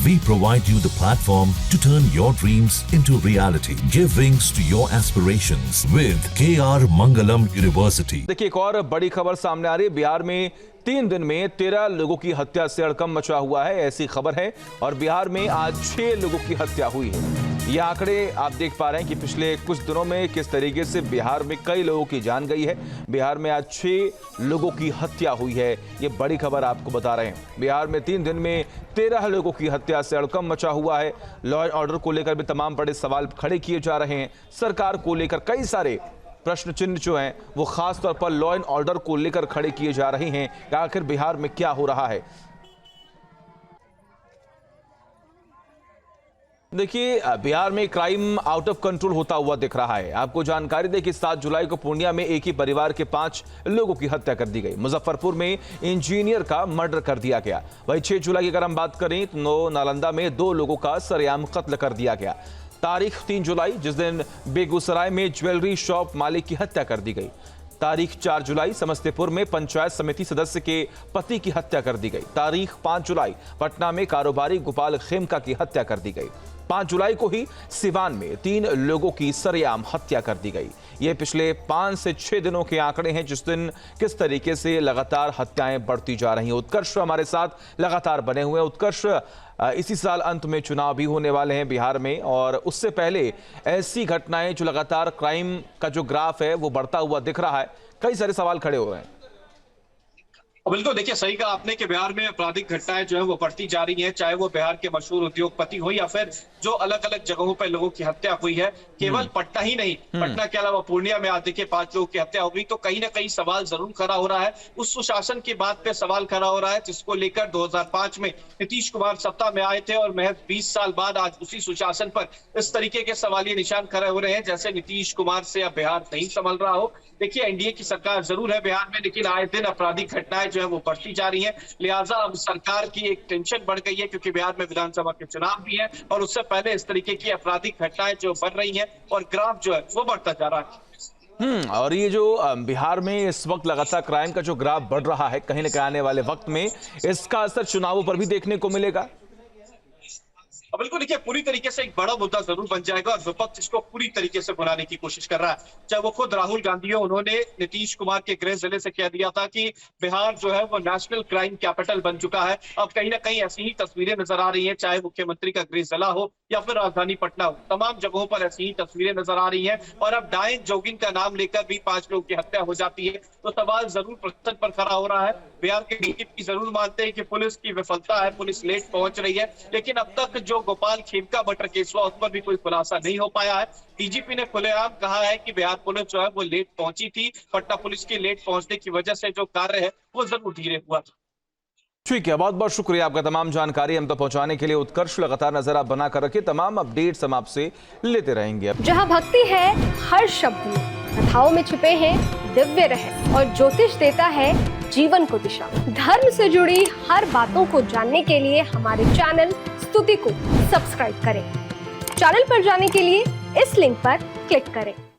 We provide you the platform to turn your dreams into reality. Give wings to your aspirations with KR Mangalam University. देखिए, एक और बड़ी खबर सामने आ रही है। बिहार में 3 दिन में 13 लोगों की हत्या से हड़कंप मचा हुआ है, ऐसी खबर है। और बिहार में आज 6 लोगों की हत्या हुई है। ये आंकड़े आप देख पा रहे हैं कि पिछले कुछ दिनों में किस तरीके से बिहार में कई लोगों की जान गई है। बिहार में आज 6 लोगों की हत्या हुई है, ये बड़ी खबर आपको बता रहे हैं। बिहार में 3 दिन में 13 लोगों की हत्या से हड़कंप मचा हुआ है। लॉ एंड ऑर्डर को लेकर भी तमाम बड़े सवाल खड़े किए जा रहे हैं। सरकार को लेकर कई सारे प्रश्न चिन्ह जो हैं वो खास तौर पर लॉ एंड ऑर्डर को लेकर खड़े किए जा रहे हैं कि आखिर बिहार में क्या हो रहा है। देखिए, बिहार में क्राइम आउट ऑफ कंट्रोल होता हुआ दिख रहा है। आपको जानकारी दें कि 7 जुलाई को पूर्णिया में एक ही परिवार के 5 लोगों की हत्या कर दी गई। मुजफ्फरपुर में इंजीनियर का मर्डर कर दिया गया। वहीं 6 जुलाई की अगर हम बात करें तो नालंदा में 2 लोगों का सरेआम कत्ल कर दिया गया। तारीख 3 जुलाई, जिस दिन बेगूसराय में ज्वेलरी शॉप मालिक की हत्या कर दी गई। तारीख 4 जुलाई, समस्तीपुर में पंचायत समिति सदस्य के पति की हत्या कर दी गई। तारीख 5 जुलाई, पटना में कारोबारी गोपाल खेमका की हत्या कर दी गई। 5 जुलाई को ही सिवान में 3 लोगों की सरेआम हत्या कर दी गई। ये पिछले 5 से 6 दिनों के आंकड़े हैं, जिस दिन किस तरीके से लगातार हत्याएं बढ़ती जा रही हैं। उत्कर्ष हमारे साथ लगातार बने हुए हैं। उत्कर्ष, इसी साल अंत में चुनाव भी होने वाले हैं बिहार में, और उससे पहले ऐसी घटनाएं जो लगातार क्राइम का जो ग्राफ है वो बढ़ता हुआ दिख रहा है, कई सारे सवाल खड़े हो रहे हैं। बिल्कुल, देखिए सही कहा आपने कि बिहार में आपराधिक घटनाएं जो है वो बढ़ती जा रही हैं, चाहे वो बिहार के मशहूर उद्योगपति हो या फिर जो अलग अलग जगहों पर लोगों की हत्या हुई है। केवल पटना ही नहीं, पटना के अलावा पूर्णिया में आज देखिए 5 लोगों की हत्या हो गई। तो कहीं ना कहीं सवाल जरूर खड़ा हो रहा है। उस सुशासन की बात पे सवाल खड़ा हो रहा है जिसको लेकर 2005 में नीतीश कुमार सत्ता में आए थे, और महज 20 साल बाद आज उसी सुशासन पर इस तरीके के सवालिया निशान खड़े हो रहे हैं जैसे नीतीश कुमार से अब बिहार नहीं संभल रहा हो। देखिए, एनडीए की सरकार जरूर है बिहार में, लेकिन आए दिन आपराधिक घटनाएं जो है वो बढ़ती जा रही है। लिहाजा अब सरकार की एक टेंशन बढ़ गई है, क्योंकि बिहार में विधानसभा के चुनाव भी है और उससे पहले इस तरीके की आपराधिक घटनाएं जो बढ़ रही हैं और ग्राफ जो है वो बढ़ता जा रहा है। और ये जो बिहार में इस वक्त लगातार क्राइम का जो ग्राफ बढ़ रहा है, कहीं ना कहीं आने वाले वक्त में इसका असर चुनावों पर भी देखने को मिलेगा। बिल्कुल, देखिए पूरी तरीके से एक बड़ा मुद्दा जरूर बन जाएगा और विपक्ष इसको पूरी तरीके से बुलाने की कोशिश कर रहा है। चाहे वो खुद राहुल गांधी हो, उन्होंने नीतीश कुमार के गृह जिले से कह दिया था कि बिहार जो है वो नेशनल क्राइम कैपिटल बन चुका है। अब कहीं ना कहीं ऐसी ही तस्वीरें नजर आ रही हैं, चाहे मुख्यमंत्री का गृह जिला हो या फिर राजधानी पटना हो, तमाम जगहों पर ऐसी ही तस्वीरें नजर आ रही है। और अब डायन जोगिन का नाम लेकर भी 5 लोगों की हत्या हो जाती है, तो सवाल जरूर प्रश्न पर खड़ा हो रहा है। बिहार के डीजीपी जरूर मानते हैं कि पुलिस की विफलता है, पुलिस लेट पहुंच रही है, लेकिन अब तक जो गोपाल खेमका मर्डर केस हुआ उस पर भी कोई खुलासा नहीं हो पाया है। डीजीपी ने खुलेआम कहा है कि बिहार पुलिस जो है वो लेट पहुंची थी, पटना पुलिस की लेट पहुंचने की वजह से जो कार्य है वो जरूर धीरे हुआ। ठीक है, बहुत बहुत शुक्रिया आपका तमाम जानकारी हम तक पहुंचाने के लिए। उत्कर्ष, लगातार नजर आप बनाकर रखिए, तमाम अपडेट्स हम आपसे लेते रहेंगे। जहां भक्ति है हर शब्द में, कथाओं में छुपे हैं दिव्य रहस्य और ज्योतिष देता है जीवन को दिशा। धर्म से जुड़ी हर बातों को जानने के लिए हमारे चैनल स्तुति को सब्सक्राइब करें। चैनल पर जाने के लिए इस लिंक पर क्लिक करें।